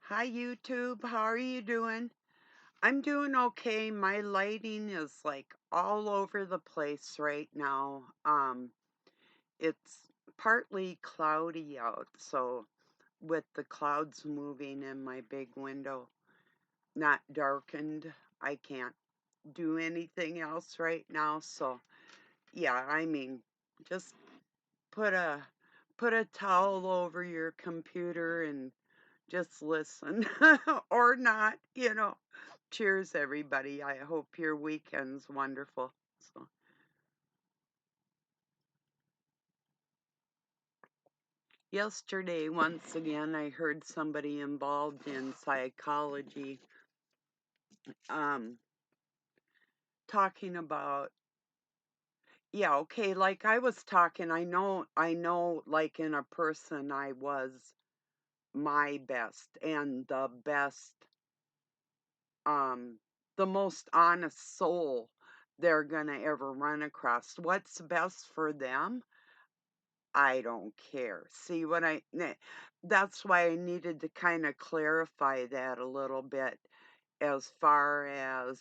Hi YouTube, how are you doing? I'm doing okay. My lighting is like all over the place right now. It's partly cloudy out, so with the clouds moving in my big window, not darkened, I can't do anything else right now. So, yeah, just put a put a towel over your computer and just listen or not. Cheers, everybody. I hope your weekend's wonderful. So, yesterday, once again, I heard somebody involved in psychology um, talking about, yeah, okay, like I was talking, I know, like in a person, I was my best and um, the most honest soul they're gonna ever run across. What's best for them? I don't care. See what that's why I needed to kind of clarify that a little bit as far as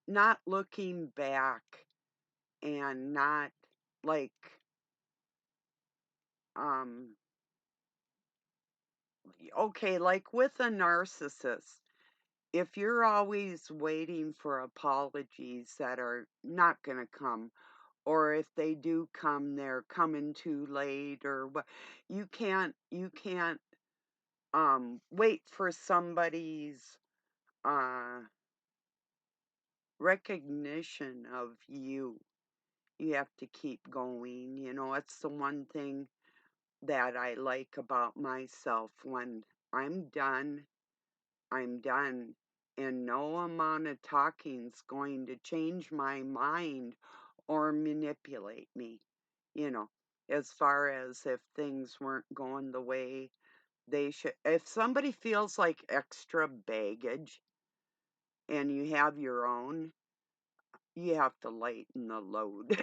not looking back and not like um okay, like with a narcissist, if you're always waiting for apologies that are not going to come, or if they do come, they're coming too late, or what, you can't wait for somebody's uh recognition of you. You have to keep going. It's the one thing that I like about myself. When I'm done, I'm done, and no amount of talking's going to change my mind or manipulate me, you know, as far as if things weren't going the way they should. If somebody feels like extra baggage and you have your own, you have to lighten the load,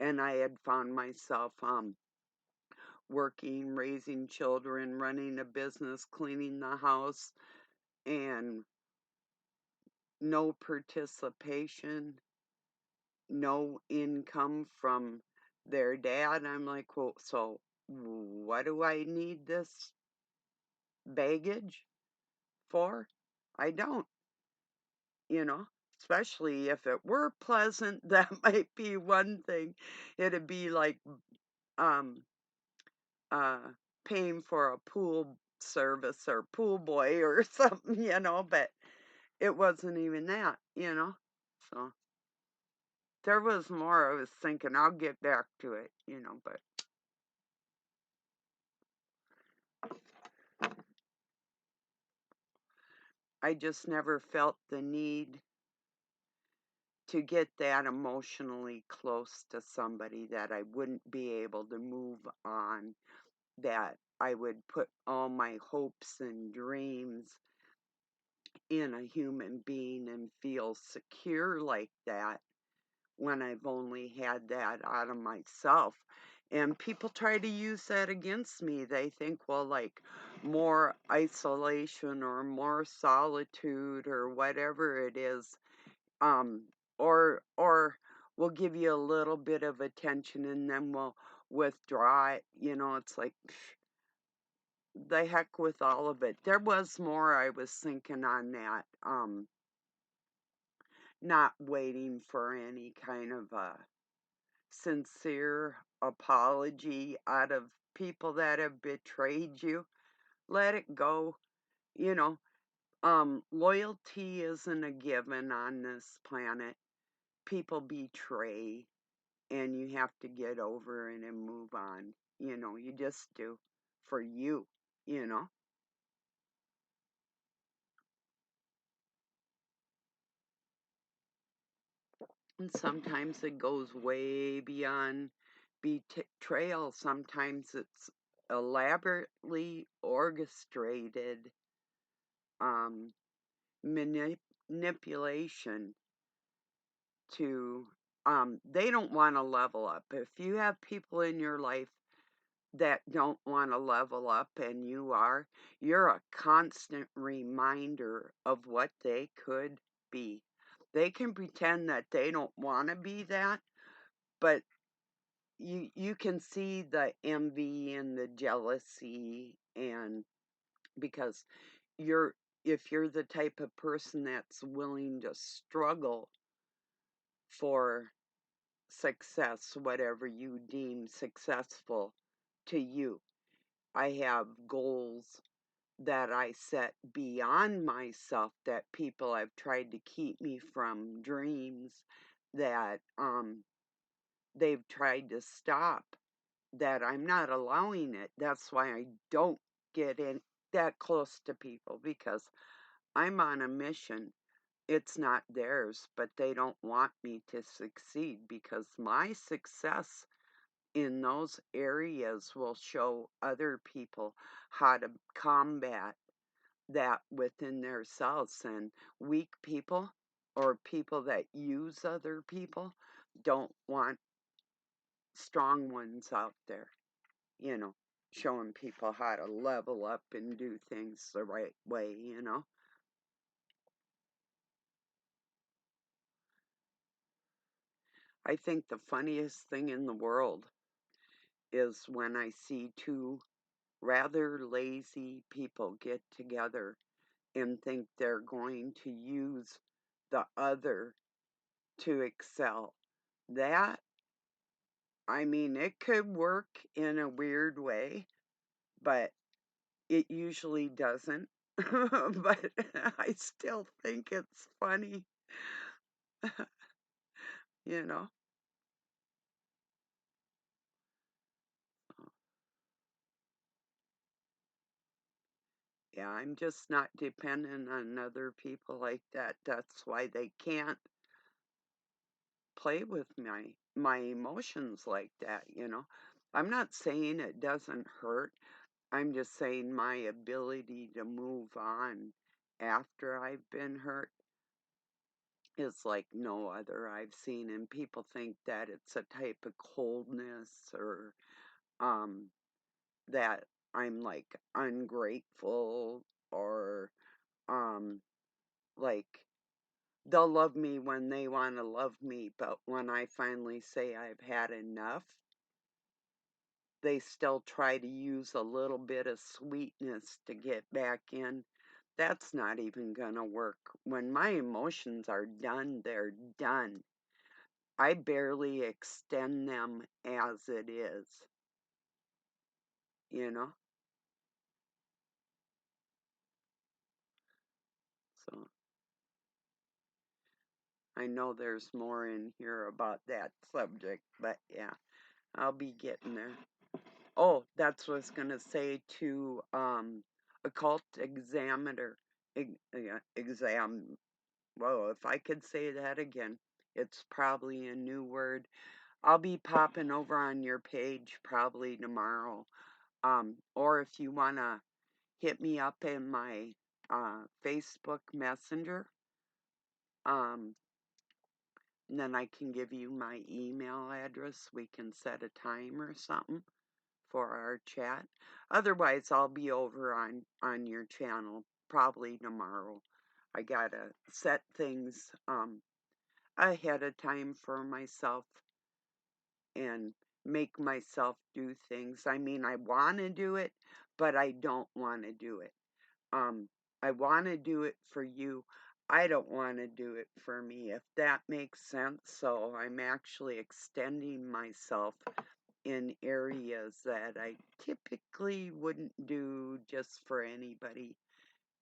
And I had found myself working, raising children, running a business, cleaning the house, and no participation, no income from their dad. I'm like, well, so what do I need this baggage for? I don't, you know, especially if it were pleasant, that might be one thing. It'd be like um uh paying for a pool service or pool boy or something, but it wasn't even that. So there was more. I was thinking I'll get back to it, but I just never felt the need to get that emotionally close to somebody that I wouldn't be able to move on, that I would put all my hopes and dreams in a human being and feel secure like that when I've only had that out of myself. And people try to use that against me. They think, well, like more isolation or more solitude or whatever it is, um, or we'll give you a little bit of attention and then we'll withdraw it. It's like the heck with all of it. There was more I was thinking on that. Not waiting for any kind of a sincere apology out of people that have betrayed you. Let it go. You know, Loyalty isn't a given on this planet. People betray, and you have to get over it and move on. You just do, for you, you know. And sometimes it goes way beyond betrayal. Sometimes it's elaborately orchestrated um, manipulation to, they don't want to level up. If you have people in your life that don't want to level up and you're a constant reminder of what they could be. They can pretend that they don't want to be that, but you can see the envy and the jealousy, and because you're if you're the type of person that's willing to struggle for success, whatever you deem successful to you. I have goals that I set beyond myself that people have tried to keep me from, dreams that they've tried to stop, that I'm not allowing it. That's why I don't get in that close to people, because I'm on a mission. It's not theirs, but they don't want me to succeed, because my success in those areas will show other people how to combat that within themselves. And weak people, or people that use other people, don't want strong ones out there, you know, showing people how to level up and do things the right way. I think the funniest thing in the world is when I see two rather lazy people get together and think they're going to use the other to excel. That, I mean, it could work in a weird way, but it usually doesn't. But I still think it's funny, you know? Yeah, I'm just not dependent on other people like that. That's why they can't play with my emotions like that. I'm not saying it doesn't hurt. I'm just saying my ability to move on after I've been hurt is like no other I've seen. And people think that it's a type of coldness, or um, that I'm like ungrateful, or um, like they'll love me when they want to love me, but when I finally say I've had enough, they still try to use a little bit of sweetness to get back in. That's not even gonna work. When my emotions are done, they're done. I barely extend them as it is, you know? So I know there's more in here about that subject, but yeah, I'll be getting there. Oh, that's what I was gonna say to occult examiner exam. Whoa, if I could say that again, it's probably a new word. I'll be popping over on your page probably tomorrow. Or if you wanna hit me up in my Facebook Messenger, um, and then I can give you my email address. We can set a time or something for our chat. Otherwise, I'll be over on your channel probably tomorrow. I gotta set things ahead of time for myself and make myself do things. I mean, I want to do it, but I don't want to do it. Um, I want to do it for you. I don't want to do it for me, if that makes sense. So I'm actually extending myself in areas that I typically wouldn't do just for anybody.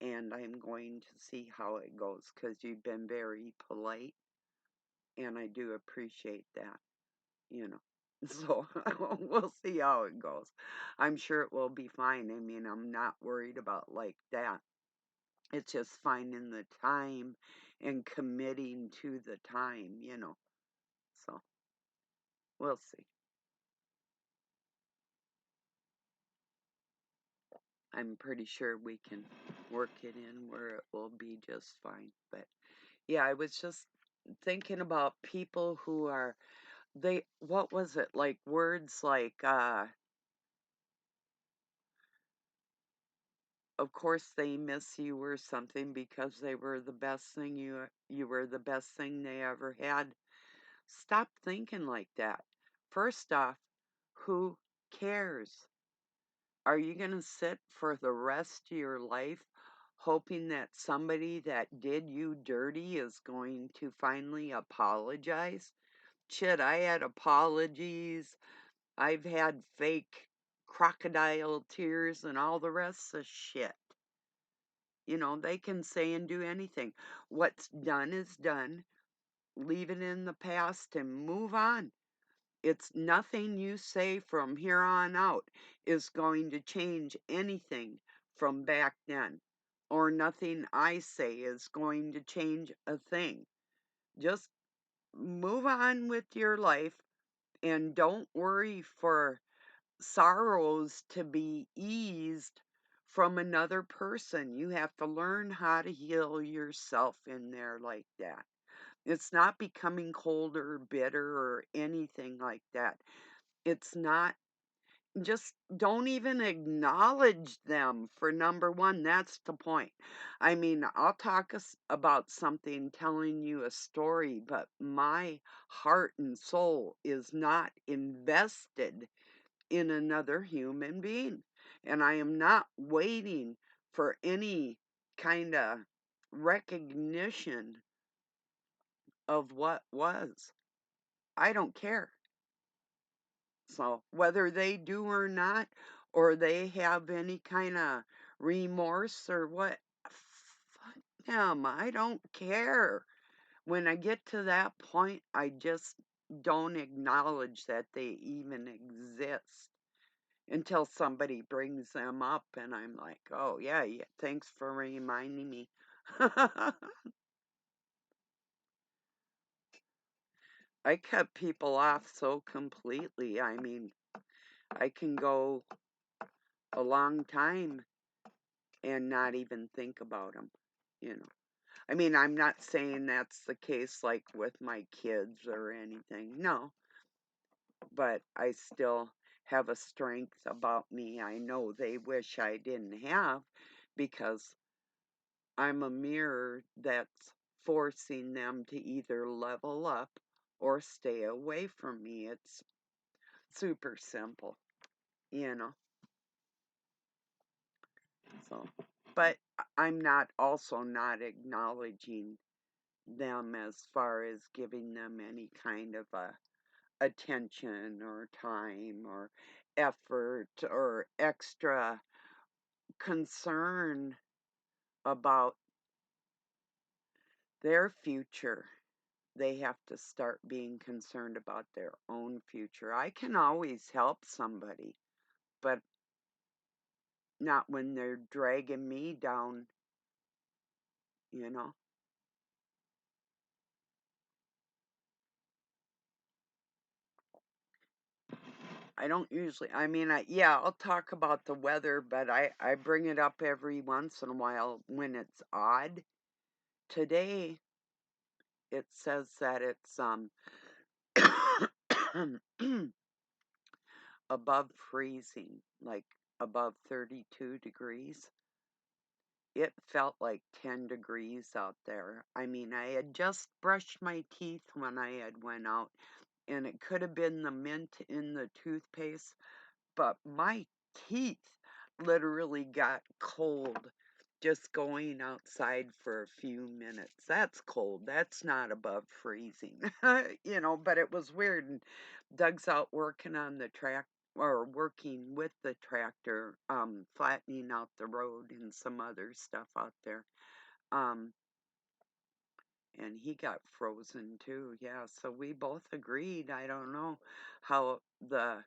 And I'm going to see how it goes, because you've been very polite, and I do appreciate that, you know. So we'll see how it goes. I'm sure it will be fine. I mean, I'm not worried about like that. It's just finding the time and committing to the time. So we'll see. I'm pretty sure we can work it in where it will be just fine. But yeah, I was just thinking about people who are, what was it, like words like of course they miss you or something because they were the best thing you were the best thing they ever had. Stop thinking like that. First off, who cares? Are you going to sit for the rest of your life hoping that somebody that did you dirty is going to finally apologize? Shit, I had apologies. I've had fake crocodile tears and all the rest of shit. You know, they can say and do anything. What's done is done. Leave it in the past and move on. It's nothing you say from here on out is going to change anything from back then, or nothing I say is going to change a thing. Just move on with your life and don't worry for sorrows to be eased from another person. You have to learn how to heal yourself in there like that. It's not becoming cold or bitter or anything like that. It's not, just don't even acknowledge them for number one. That's the point. I mean, I'll talk about something, telling you a story, but my heart and soul is not invested in another human being. And I am not waiting for any kind of recognition of what was. I don't care. So whether they do or not, or they have any kind of remorse or what, fuck them. I don't care. When I get to that point, I just don't acknowledge that they even exist until somebody brings them up, and I'm like, oh, yeah, yeah, thanks for reminding me. I cut people off so completely. I mean, I can go a long time and not even think about them, you know. I mean, I'm not saying that's the case like with my kids or anything, no, but I still have a strength about me I know they wish I didn't have, because I'm a mirror that's forcing them to either level up or stay away from me. It's super simple, you know. So, but I'm not also not acknowledging them as far as giving them any kind of attention or time or effort or extra concern about their future. They have to start being concerned about their own future. I can always help somebody, but not when they're dragging me down, you know. I don't usually, I mean, yeah, I'll talk about the weather, but I bring it up every once in a while when it's odd. Today, it says that it's above freezing, like above 32 degrees. It felt like 10 degrees out there. I mean, I had just brushed my teeth when I had went out, and it could have been the mint in the toothpaste, but my teeth literally got cold just going outside for a few minutes. That's cold. That's not above freezing. You know, but it was weird. And Doug's out working on the track, or working with the tractor, flattening out the road and some other stuff out there. Um, and he got frozen too. Yeah, so we both agreed. I don't know how the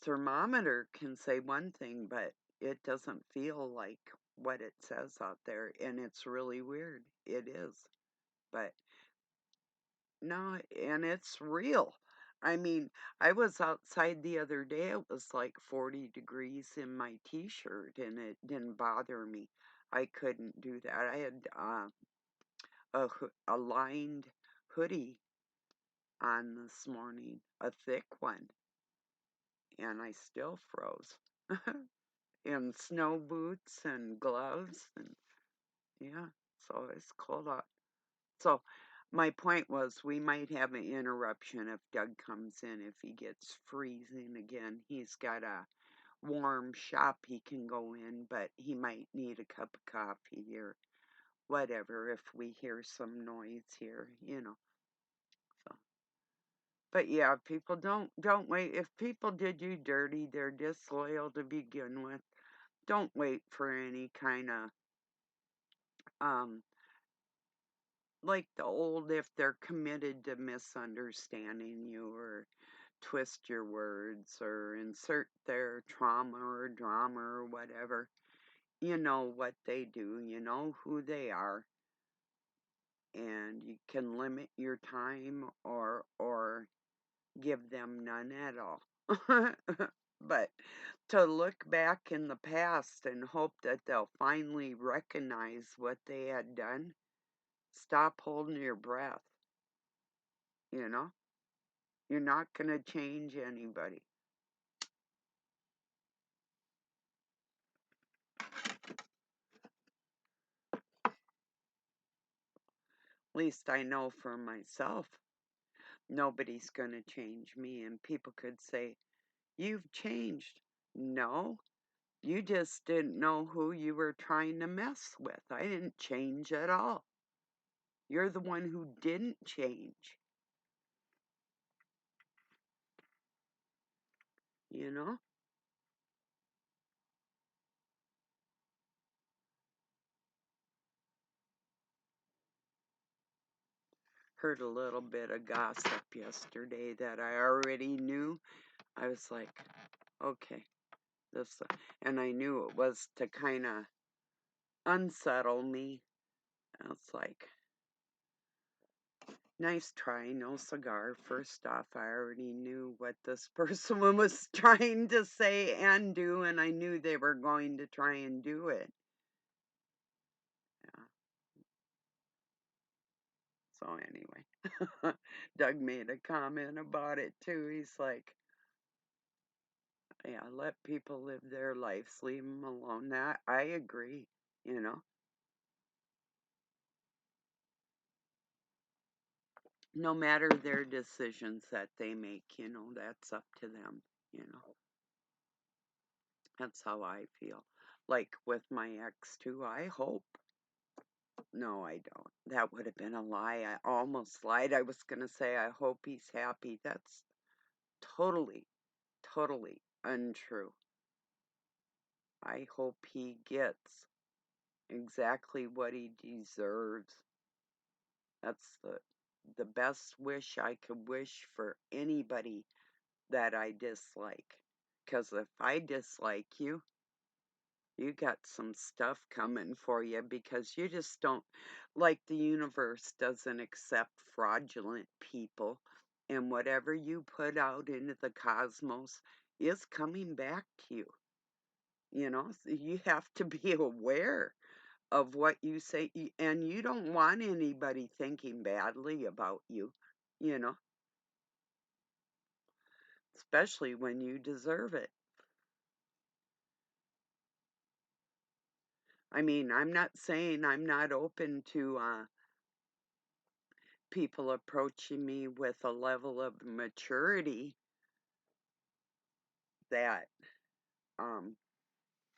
thermometer can say one thing, but it doesn't feel like what it says out there, and it's really weird. It is, but no, and it's real. I mean, I was outside the other day. It was like 40 degrees in my t-shirt, and it didn't bother me. I couldn't do that. I had a lined hoodie on this morning, a thick one, and I still froze. and snow boots and gloves, and yeah, so it's cold out. So my point was we might have an interruption if Doug comes in. If he gets freezing again, he's got a warm shop he can go in, but he might need a cup of coffee or whatever if we hear some noise here, So, but yeah, people don't wait. If people did you dirty, they're disloyal to begin with. Don't wait for any kind of um like the old, if they're committed to misunderstanding you or twist your words or insert their trauma or drama or whatever. You know what they do, you know who they are, and you can limit your time or give them none at all. But to look back in the past and hope that they'll finally recognize what they had done, stop holding your breath, you know? You're not going to change anybody. At least I know for myself, nobody's going to change me. And people could say, "You've changed." No, you just didn't know who you were trying to mess with. I didn't change at all. You're the one who didn't change, you know? Heard a little bit of gossip yesterday that I already knew. I was like, okay, this, and I knew it was to kind of unsettle me. I was like, nice try, no cigar. First off, I already knew what this person was trying to say and do, and I knew they were going to try and do it. Yeah. So anyway, Doug made a comment about it too. He's like, yeah, let people live their lives, leave them alone. That I agree, you know. No matter their decisions that they make, that's up to them, you know. That's how I feel. Like with my ex too, I hope. No, I don't. That would have been a lie. I almost lied. I was going to say, I hope he's happy. That's totally, totally untrue. I hope he gets exactly what he deserves. That's the best wish I could wish for anybody that I dislike. Because if I dislike you, you got some stuff coming for you because you just don't, like the universe doesn't accept fraudulent people. And whatever you put out into the cosmos is coming back to you. So you have to be aware of what you say, and you don't want anybody thinking badly about you, you know, especially when you deserve it. I mean, I'm not saying I'm not open to people approaching me with a level of maturity that, um,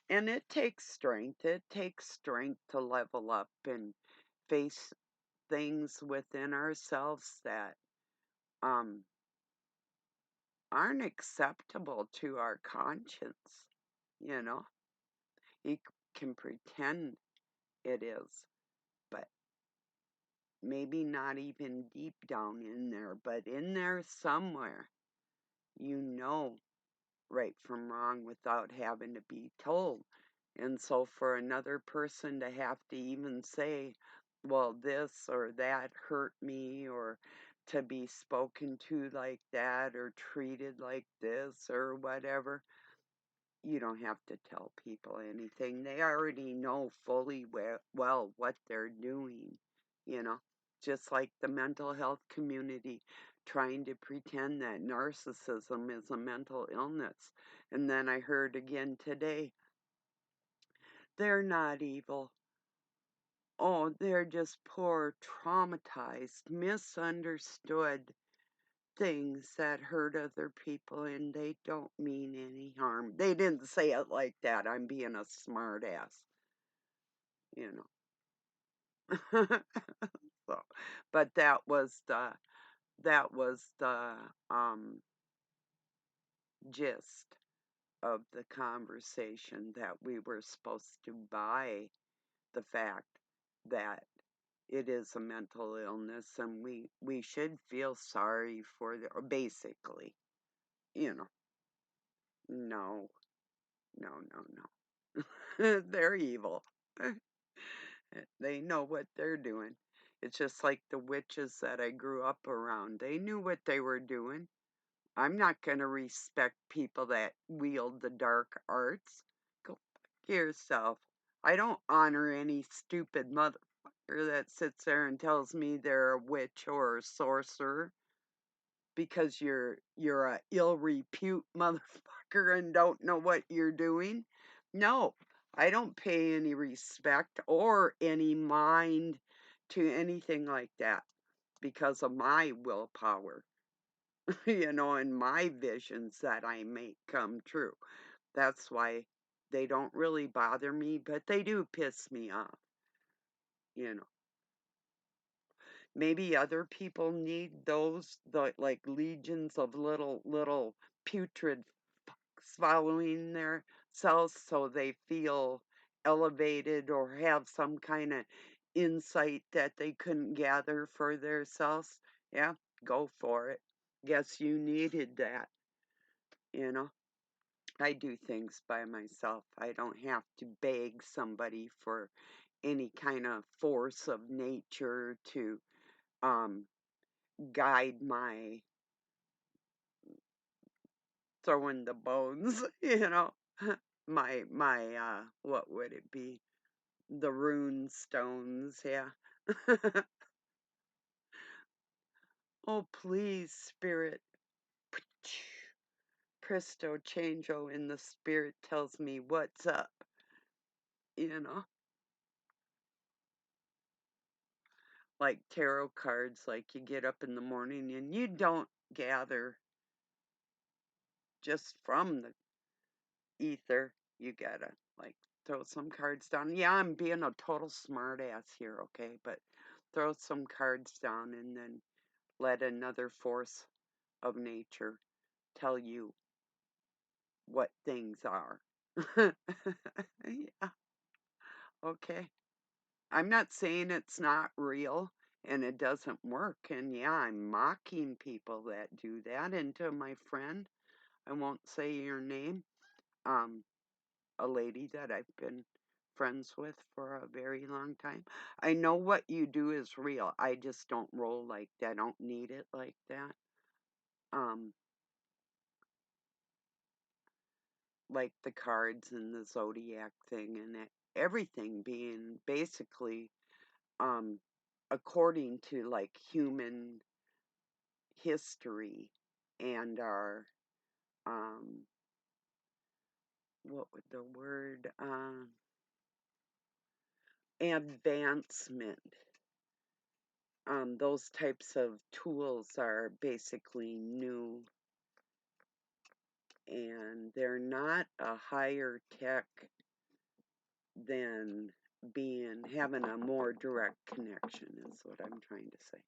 and it takes strength. It takes strength to level up and face things within ourselves that um, aren't acceptable to our conscience, you know. You can pretend it is, but maybe not even deep down in there, but in there somewhere, you know right from wrong without having to be told. And so for another person to have to even say, well, this or that hurt me, or to be spoken to like that, or treated like this, or whatever, you don't have to tell people anything. They already know fully well what they're doing, you know, just like the mental health community trying to pretend that narcissism is a mental illness. And then I heard again today, They're not evil. Oh, they're just poor, traumatized, misunderstood things that hurt other people and they don't mean any harm. They didn't say it like that. I'm being a smart ass, you know. So, but that was the um gist of the conversation, that we were supposed to buy the fact that it is a mental illness and we should feel sorry for the, basically, you know. No, no, no, no. They're evil. They know what they're doing. It's just like the witches that I grew up around. They knew what they were doing. I'm not going to respect people that wield the dark arts. Go fuck yourself. I don't honor any stupid motherfucker that sits there and tells me they're a witch or a sorcerer because you're a ill repute motherfucker and don't know what you're doing. No, I don't pay any respect or any mind to anything like that because of my willpower, and my visions that I make come true. That's why they don't really bother me, but they do piss me off, you know. Maybe other people need those, like legions of little putrid fucks following their cells so they feel elevated or have some kind of insight that they couldn't gather for themselves. Yeah, go for it. Guess you needed that, you know. I do things by myself. I don't have to beg somebody for any kind of force of nature to um guide my throwing the bones, my what would it be? The rune stones, yeah. Oh, please, spirit. Presto changeo in the spirit tells me what's up, you know? Like tarot cards, like you get up in the morning and you don't gather just from the ether. You gotta like throw some cards down. Yeah, I'm being a total smart ass here, okay? But throw some cards down and then let another force of nature tell you what things are. Yeah, okay. I'm not saying it's not real and it doesn't work. And yeah, I'm mocking people that do that. And to my friend, I won't say your name, um, a lady that I've been friends with for a very long time. I know what you do is real. I just don't roll like that. I don't need it like that. Um, like the cards and the zodiac thing and everything being basically um according to like human history and our um what would the word advancement. Those types of tools are basically new and they're not a higher tech than being having a more direct connection is what I'm trying to say.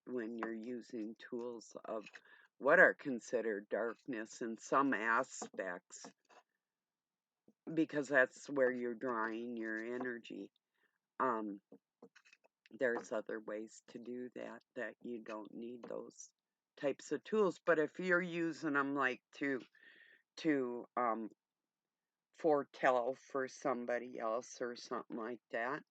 When you're using tools of what are considered darkness in some aspects, because that's where you're drawing your energy. Um, there's other ways to do that you don't need those types of tools. But if you're using them like to foretell for somebody else or something like that,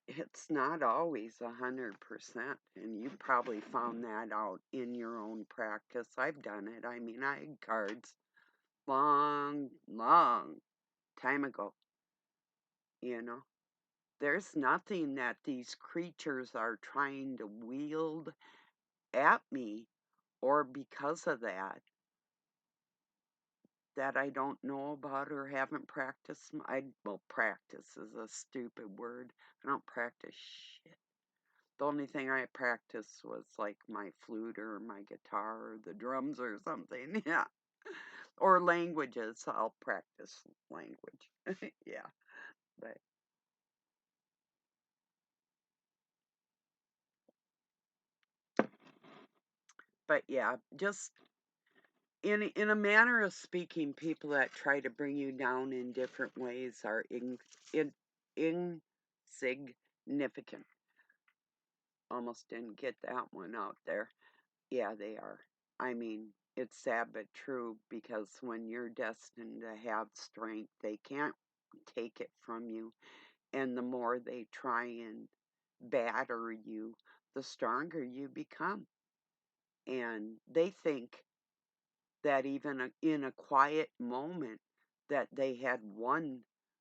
it's not always 100%, and you probably found that out in your own practice. I've done it. I mean, I had cards long, long time ago, you know. There's nothing that these creatures are trying to wield at me, or because of that, that I don't know about or haven't practiced. Well, practice is a stupid word. I don't practice shit. The only thing I practiced was like my flute or my guitar or the drums or something. Yeah. Or languages. I'll practice language. Yeah. But yeah, just in a manner of speaking, people that try to bring you down in different ways are in, insignificant. Almost didn't get that one out there. Yeah, they are. I mean, it's sad but true, because when you're destined to have strength, they can't take it from you. And the more they try and batter you, the stronger you become. And they think that even in a quiet moment that they had won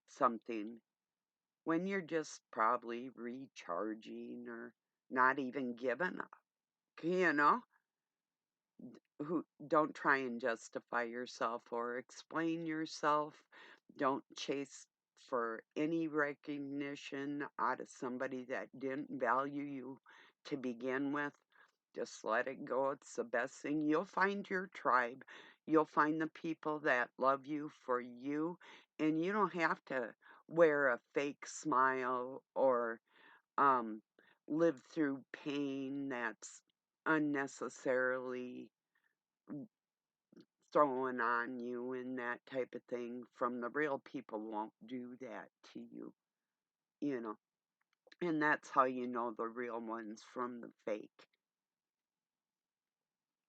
something, when you're just probably recharging or not even giving up, you know? Who don't try and justify yourself or explain yourself. Don't chase for any recognition out of somebody that didn't value you to begin with. Just let it go. It's the best thing. You'll find your tribe. You'll find the people that love you for you, and you don't have to wear a fake smile or um, live through pain that's unnecessarily throwing on you and that type of thing. From the real people won't do that to you, you know. And that's how you know the real ones from the fake,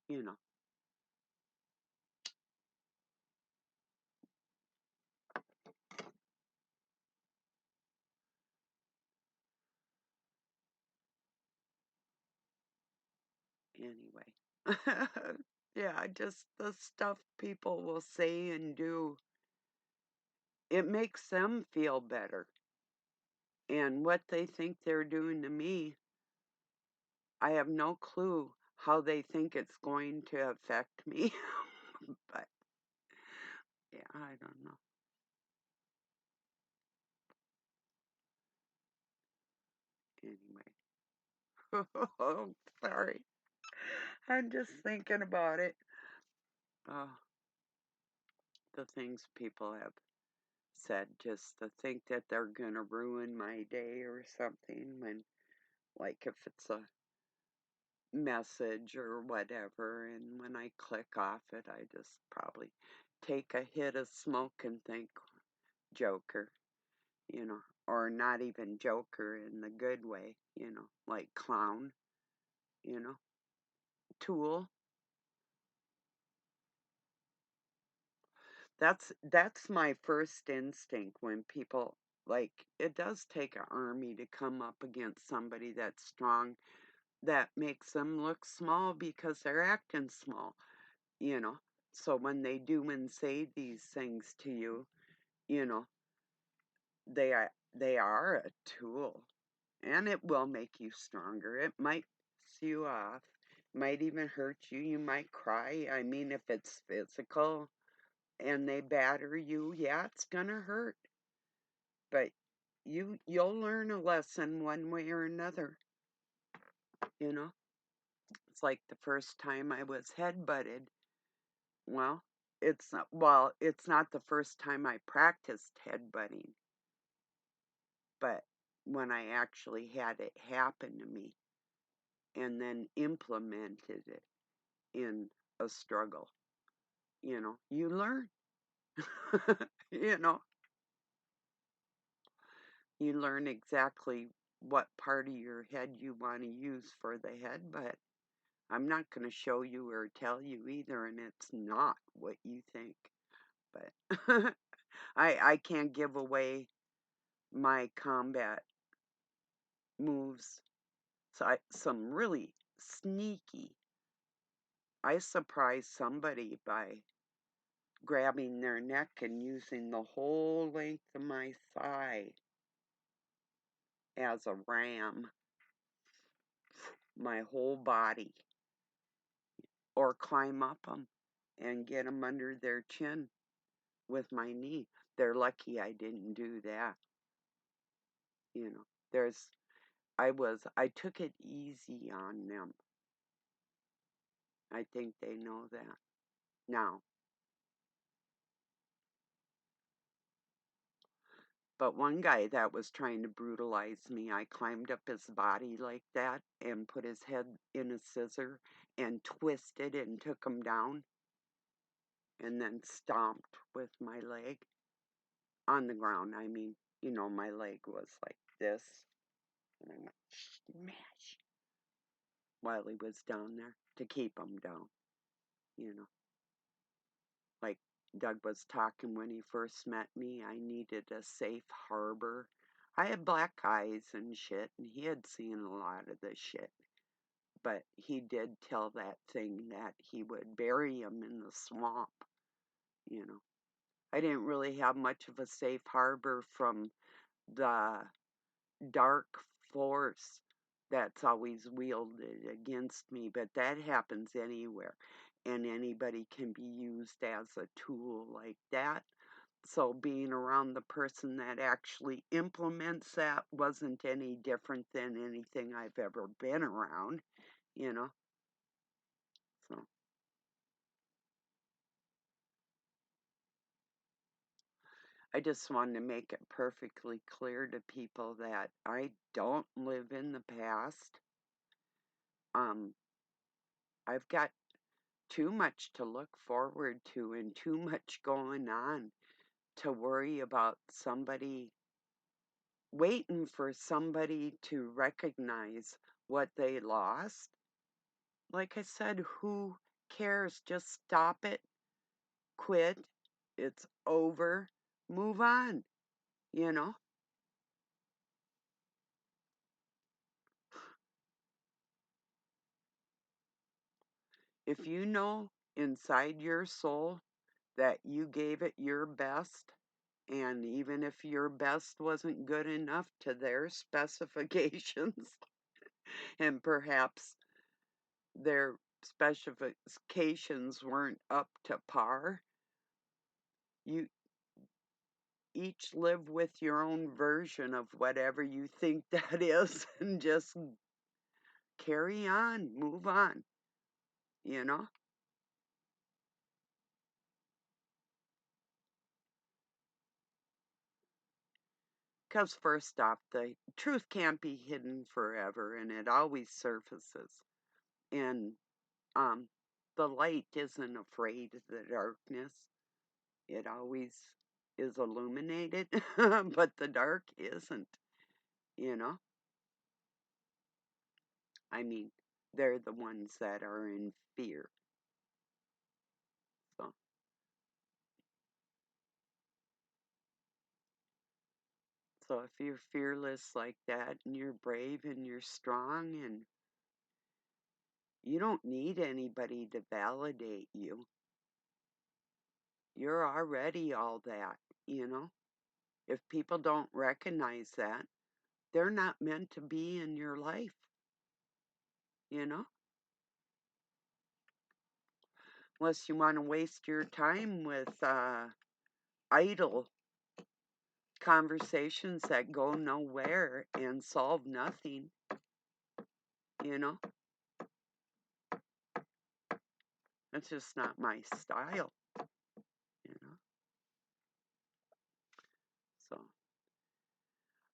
you know. Anyway. Yeah, just the stuff people will say and do, it makes them feel better. And what they think they're doing to me, I have no clue how they think it's going to affect me. But yeah, I don't know. Anyway. Oh, sorry. I'm just thinking about it. Oh, the things people have said, just to think that they're gonna ruin my day or something, when, like, if it's a message or whatever, and when I click off it, I just probably take a hit of smoke and think, Joker, you know, or not even Joker in the good way, you know, like clown, you know, tool. That's my first instinct when people, like, it does take an army to come up against somebody that's strong, that makes them look small because they're acting small, you know. So when they do and say these things to you, you know, they are a tool, and it will make you stronger. It might piss you off, might even hurt you. You might cry. I mean, if it's physical and they batter you, yeah, it's gonna hurt. But you'll learn a lesson one way or another, you know. It's like the first time I was headbutted. Well, it's not the first time I practiced headbutting, but when I actually had it happen to me and then implemented it in a struggle, you learn. you know, you learn exactly what part of your head you want to use for the headbutt. I'm not going to show you or tell you either, and it's not what you think. But I can't give away my combat moves. So some really sneaky. I surprised somebody by grabbing their neck and using the whole length of my thigh as a ram, my whole body, or climb up them and get them under their chin. with my knee. They're lucky I didn't do that. You know, I took it easy on them. I think they know that now. But one guy that was trying to brutalize me, I climbed up his body like that and put his head in a scissor and twisted and took him down and then stomped with my leg on the ground. I mean, my leg was like this. And I went smash while he was down there to keep him down, you know. Like Doug was talking when he first met me, I needed a safe harbor. I had black eyes and shit, and he had seen a lot of this shit. But he did tell that thing that he would bury him in the swamp, you know. I didn't really have much of a safe harbor from the dark force that's always wielded against me, but that happens anywhere, and anybody can be used as a tool like that. So being around the person that actually implements that wasn't any different than anything I've ever been around, you know. So I just wanted to make it perfectly clear to people that I don't live in the past. I've got too much to look forward to and too much going on to worry about somebody waiting for somebody to recognize what they lost. Like I said, who cares? Just stop it, quit, it's over, move on, you know? If you know inside your soul that you gave it your best, and even if your best wasn't good enough to their specifications, and perhaps their specifications weren't up to par, you each live with your own version of whatever you think that is and just carry on, move on, you know? Because first off, the truth can't be hidden forever and it always surfaces. And um, the light isn't afraid of the darkness. It always is illuminated, but the dark isn't, you know? I mean, they're the ones that are in fear. So, so if you're fearless like that and you're brave and you're strong and you don't need anybody to validate you, you're already all that, you know? If people don't recognize that, they're not meant to be in your life, you know? Unless you want to waste your time with idle conversations that go nowhere and solve nothing, you know? That's just not my style, you know? So,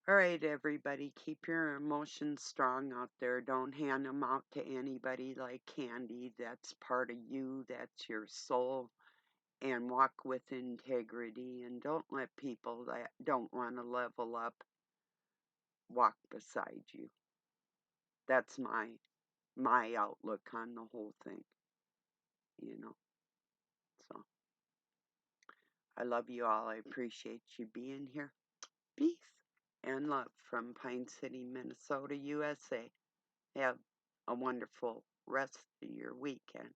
all right, everybody, keep your emotions strong out there. Don't hand them out to anybody like candy. That's part of you, that's your soul. And walk with integrity and don't let people that don't want to level up walk beside you. That's my outlook on the whole thing, you know. So I love you all. I appreciate you being here. Peace and love from Pine City, Minnesota, USA. Have a wonderful rest of your weekend.